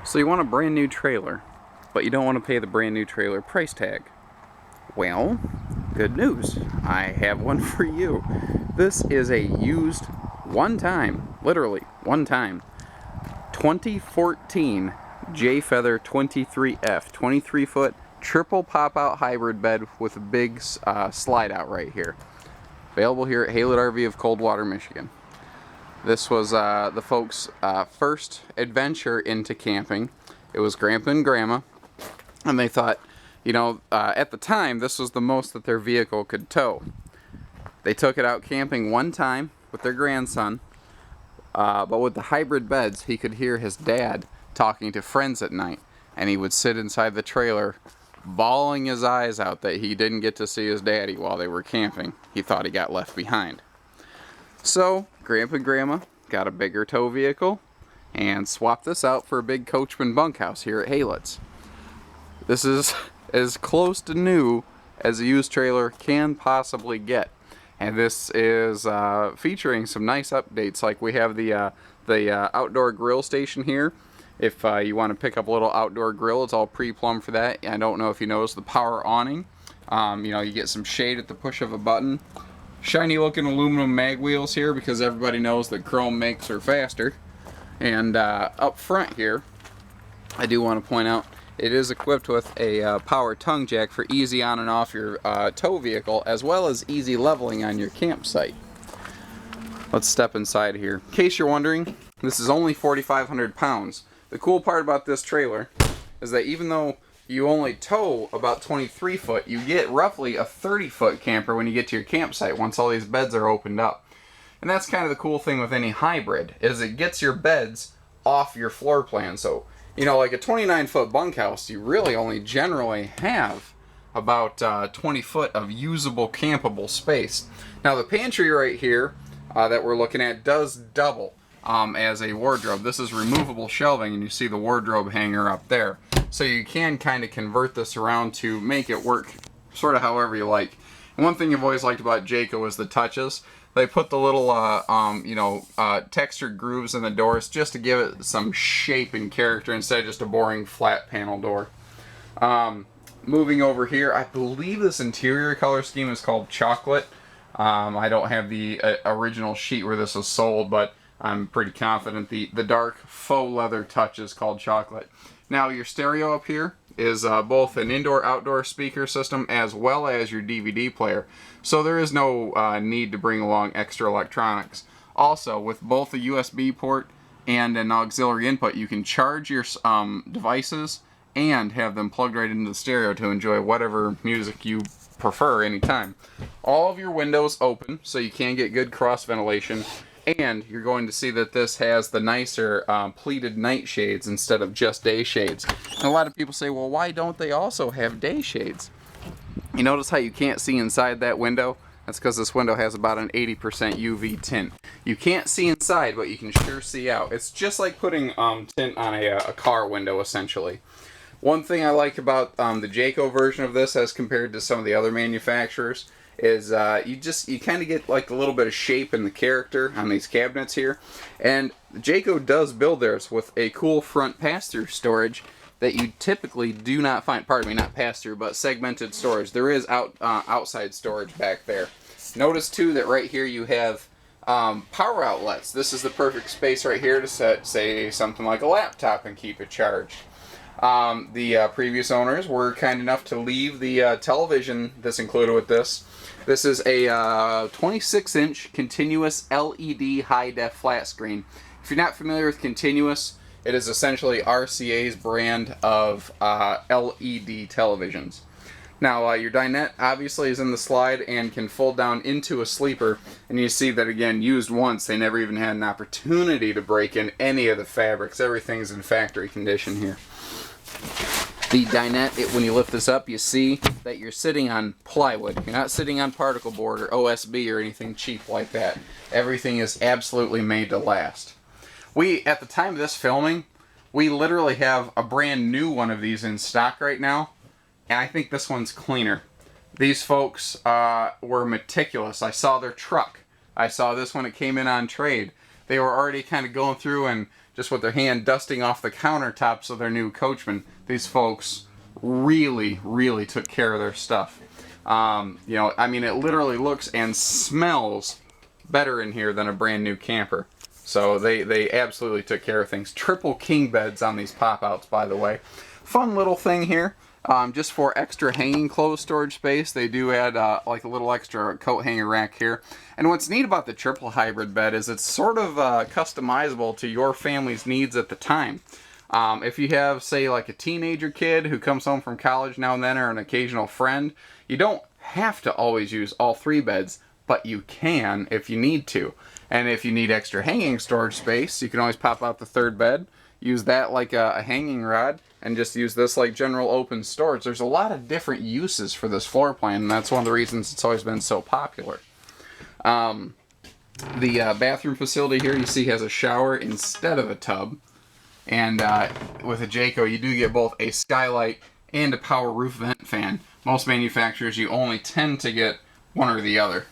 So you want a brand new trailer, but you don't want to pay the brand new trailer price tag. Well, good news. I have one for you. This is a used literally one time, 2014 Jayco 23 foot triple pop-out hybrid bed with a big slide out right here. Available here at Haylett RV of Coldwater, Michigan. This was the folks' first adventure into camping. It was Grandpa and Grandma, and they thought, you know, at the time, this was the most that their vehicle could tow. They took it out camping one time with their grandson, but with the hybrid beds, he could hear his dad talking to friends at night, and he would sit inside the trailer bawling his eyes out that he didn't get to see his daddy while they were camping. He thought he got left behind. So, Grandpa and Grandma got a bigger tow vehicle and swapped this out for a big Coachman bunkhouse here at Haylett's. This is as close to new as a used trailer can possibly get. And this is featuring some nice updates, like we have the outdoor grill station here. If you want to pick up a little outdoor grill, it's all pre-plumbed for that. I don't know if you noticed the power awning. You know, you get some shade at the push of a button. Shiny looking aluminum mag wheels here because everybody knows that chrome makes her faster. And up front here, I do want to point out, it is equipped with a power tongue jack for easy on and off your tow vehicle, as well as easy leveling on your campsite. Let's step inside here. In case you're wondering, this is only 4,500 pounds. The cool part about this trailer is that even though you only tow about 23 foot, you get roughly a 30 foot camper when you get to your campsite once all these beds are opened up. And that's kind of the cool thing with any hybrid, is it gets your beds off your floor plan. So, you know, like a 29 foot bunkhouse, you really only generally have about 20 foot of usable campable space. Now the pantry right here that we're looking at does double as a wardrobe. This is removable shelving, and you see the wardrobe hanger up there. So you can kind of convert this around to make it work sort of however you like. And one thing I've always liked about Jayco is the touches. They put the little, textured grooves in the doors just to give it some shape and character instead of just a boring flat panel door. Moving over here, I believe this interior color scheme is called chocolate. I don't have the original sheet where this was sold, but I'm pretty confident the dark faux leather touch is called chocolate. Now your stereo up here is both an indoor-outdoor speaker system as well as your DVD player. So there is no need to bring along extra electronics. Also, with both a USB port and an auxiliary input, you can charge your devices and have them plugged right into the stereo to enjoy whatever music you prefer anytime. All of your windows open so you can get good cross ventilation. And you're going to see that this has the nicer pleated night shades instead of just day shades. And a lot of people say, well, why don't they also have day shades? You notice how you can't see inside that window? That's because this window has about an 80% UV tint. You can't see inside, but you can sure see out. It's just like putting tint on a car window, essentially. One thing I like about the Jayco version of this as compared to some of the other manufacturers is you kind of get like a little bit of shape in the character on these cabinets here. And Jayco does build theirs with a cool front pass-through storage that you typically do not find, pardon me, not pass-through, but segmented storage. There is outside storage back there. Notice too that right here you have power outlets. This is the perfect space right here to set, say, something like a laptop and keep it charged. The previous owners were kind enough to leave the television that's included with this. This is a 26-inch continuous LED high-def flat screen. If you're not familiar with continuous, it is essentially RCA's brand of LED televisions. Now, your dinette obviously is in the slide and can fold down into a sleeper. And you see that, again, used once. They never even had an opportunity to break in any of the fabrics. Everything's in factory condition here. The dinette, when you lift this up, you see that you're sitting on plywood. You're not sitting on particle board or OSB or anything cheap like that. Everything is absolutely made to last. At the time of this filming, we literally have a brand new one of these in stock right now, and I think this one's cleaner. These folks were meticulous. I saw their truck. I saw this when it came in on trade. They were already kind of going through and just with their hand dusting off the countertops of their new Coachman. These folks really, really took care of their stuff. You know, I mean, it literally looks and smells better in here than a brand new camper. So they absolutely took care of things. Triple king beds on these pop-outs, by the way. Fun little thing here. Just for extra hanging clothes storage space, they do add like a little extra coat hanger rack here. And what's neat about the triple hybrid bed is it's sort of customizable to your family's needs at the time. If you have, say, like a teenager kid who comes home from college now and then, or an occasional friend, you don't have to always use all 3 beds, but you can if you need to. And if you need extra hanging storage space, you can always pop out the 3rd bed, use that like a hanging rod, and just use this like general open storage. There's a lot of different uses for this floor plan, and that's one of the reasons it's always been so popular. The bathroom facility here, you see, has a shower instead of a tub. And with a Jayco, you do get both a skylight and a power roof vent fan. Most manufacturers, you only tend to get one or the other.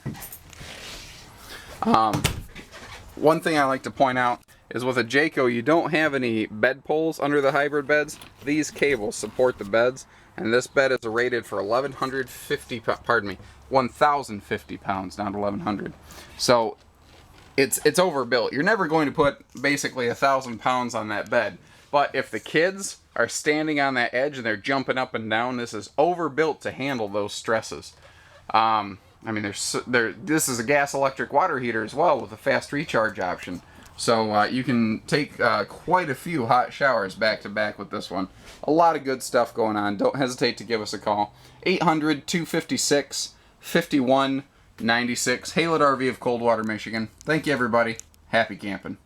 One thing I like to point out is with a Jayco, you don't have any bed poles under the hybrid beds. These cables support the beds, and this bed is rated for 1,050 pounds, not 1,100. So it's overbuilt. You're never going to put basically 1,000 pounds on that bed. But if the kids are standing on that edge and they're jumping up and down, this is overbuilt to handle those stresses. I mean, this is a gas electric water heater as well with a fast recharge option. So you can take quite a few hot showers back to back with this one. A lot of good stuff going on. Don't hesitate to give us a call. 800-256-5196. Haylett RV of Coldwater, Michigan. Thank you, everybody. Happy camping.